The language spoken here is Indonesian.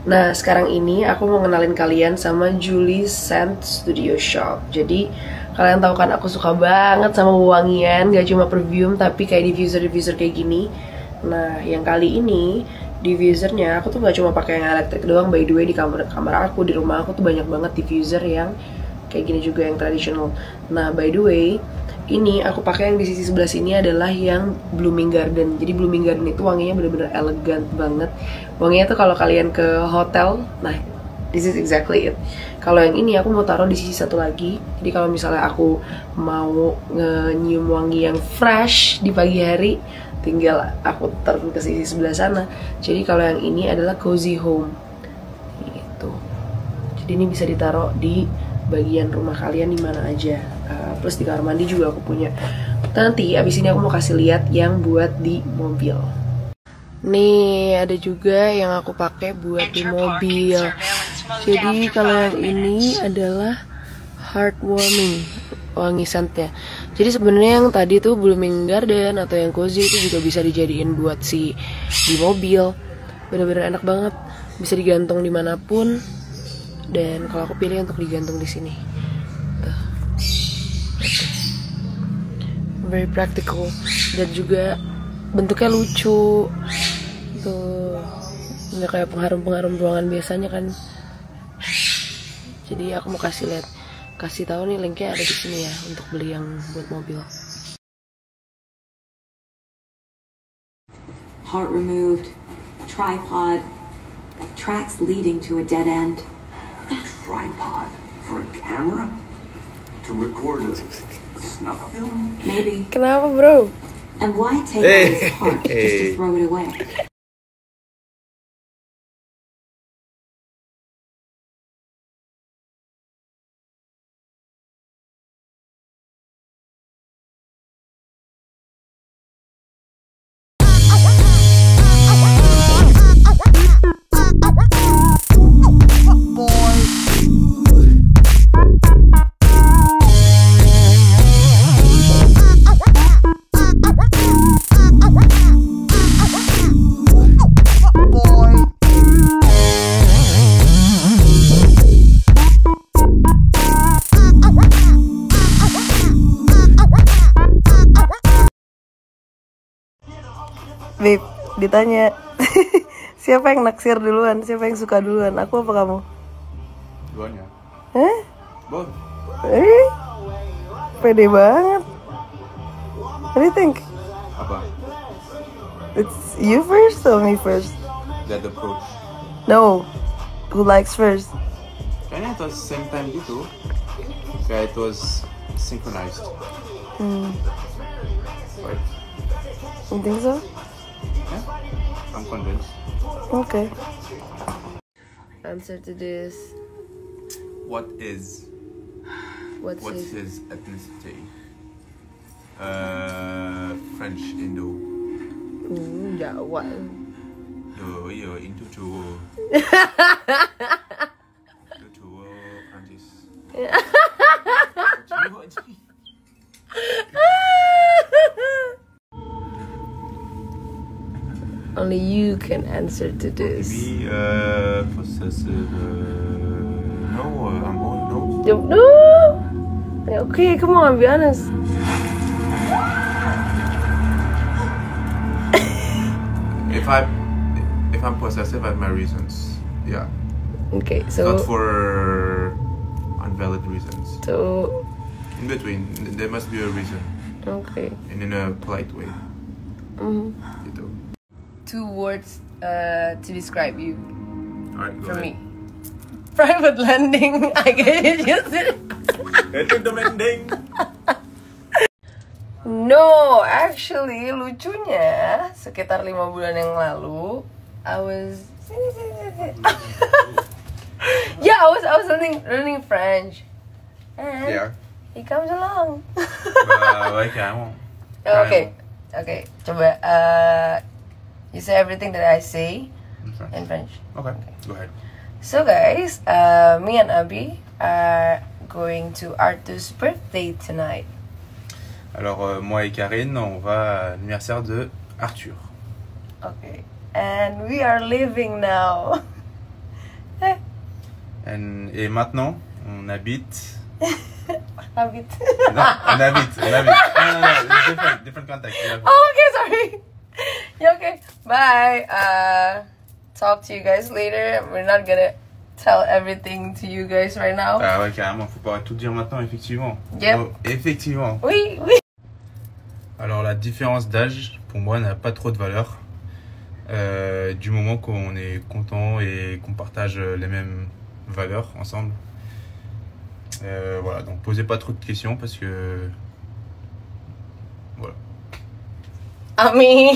Nah, sekarang ini aku mau ngenalin kalian sama Julie Scent Studio Shop. Jadi, kalian tahu kan aku suka banget sama wangian, gak cuma perfume tapi kayak diffuser kayak gini. Nah, yang kali ini diffusernya aku tuh gak cuma pakai yang elektrik doang. By the way, di kamar aku, di rumah aku tuh banyak banget diffuser yang kayak gini juga, yang tradisional. Nah, by the way, ini aku pakai yang di sisi sebelah sini adalah yang Blooming Garden. Jadi Blooming Garden itu wanginya bener-bener elegan banget. Wanginya tuh kalau kalian ke hotel, nah this is exactly it. Kalau yang ini aku mau taruh di sisi satu lagi. Jadi kalau misalnya aku mau nyium wangi yang fresh di pagi hari, tinggal aku taruh ke sisi sebelah sana. Jadi kalau yang ini adalah Cozy Home. Gitu. Jadi ini bisa ditaruh di bagian rumah kalian di mana aja. Plus di kamar mandi juga aku punya. Nanti abis ini aku mau kasih lihat yang buat di mobil. Nih ada juga yang aku pakai buat di mobil. Jadi kalau yang ini adalah heartwarming, wangi scentnya. Jadi sebenarnya yang tadi tuh Blooming Garden atau yang Cozy itu juga bisa dijadiin buat si di mobil. Bener-bener enak banget, bisa digantung dimanapun. Dan kalau aku pilih untuk digantung di sini. Tuh. Very practical dan juga bentuknya lucu. Tuh. Nggak kayak pengharum-pengharum ruangan biasanya kan. Jadi aku mau kasih tahu nih, linknya ada di sini ya untuk beli yang buat mobil. Heart removed, tripod, tracks leading to a dead end. Tripod for a camera to record a snuff film? Maybe. Kenapa bro? And why take all his heart just to throw it away? Beb, ditanya siapa yang naksir duluan, siapa yang suka duluan, aku apa kamu? Duanya. Hah? Bon. Pede banget. What do you think? Apa? It's you first or me first? That approach. No, who likes first? Kayaknya it was same time gitu. Kayak it was synchronized. Right. You think so? Yeah, I'm convinced. Okay. Answer to this. What is What's What's his? his ethnicity? French, Indo. Jawa. Yo, Indo cowok. Indo cowok, Prancis. Cowok aja. Only you can answer to this. Maybe possessive. No, I'm all no. No. Okay, come on, be honest. If I'm possessive, I have my reasons. Yeah. Okay, so Not for unvalid reasons. so In between, there must be a reason, okay. and in a polite way. Gitu. 2 words to describe you Alright, go for ahead. me. Private landing. I get it. Itu demanding. No, actually lucunya sekitar 5 bulan yang lalu I was yeah, I was learning French and Yeah. he comes along. Baik kamu. Okay, coba you say everything that I say in French. Okay, go ahead. So guys, me and Abby are going to Arthur's birthday tonight. Alors moi et Karine, on va à l'anniversaire de Arthur. Okay, and we are leaving now. Et maintenant, on habite. Habit. Non, on habite. No, different context. Oh, okay, sorry. Yeah, okay. Bye. Talk to you guys later. We're not gonna tell everything to you guys right now. Ah ouais, carrément, faut pas tout dire maintenant, effectivement. Yep. Oh, effectivement. Oui. Alors la différence d'âge, pour moi, n'a pas trop de valeur. Du moment qu'on est content et qu'on partage les mêmes valeurs ensemble. Voilà, donc posez pas trop de questions parce que... Voilà. I mean...